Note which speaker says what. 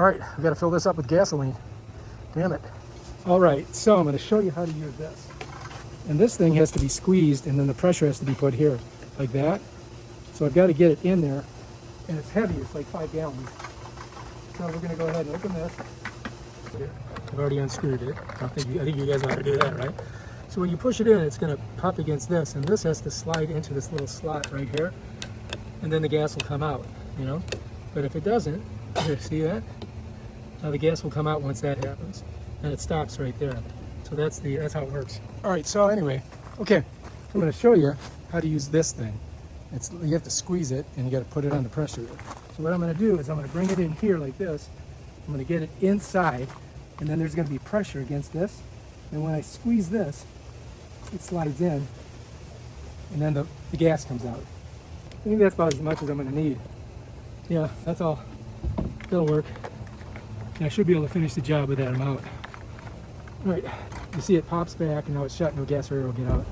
Speaker 1: All right, I've got to fill this up with gasoline. Damn it. All right, so I'm going to show you how to use this. And this thing has to be squeezed, and then the pressure has to be put here, like that. So I've got to get it in there, and it's heavy. It's like 5 gallons. So we're going to go ahead and open this. I've already unscrewed it. I think you guys ought to do that, right? So when you push it in, it's going to pop against this, and this has to slide into this little slot right here, and then the gas will come out, you know? But if it doesn't, here, see that? Now the gas will come out once that happens, and it stops right there. So that's how it works. All right, so anyway, okay, I'm going to show you how to use this thing. You have to squeeze it, and you got to put it under pressure. So what I'm going to do is I'm going to bring it in here like this. I'm going to get it inside, and then there's going to be pressure against this. And when I squeeze this, it slides in, and then the gas comes out. I think that's about as much as I'm going to need. Yeah, that's all. That'll work. And I should be able to finish the job with that amount. All right, you see it pops back, and now it's shut, no gas barrier will get out.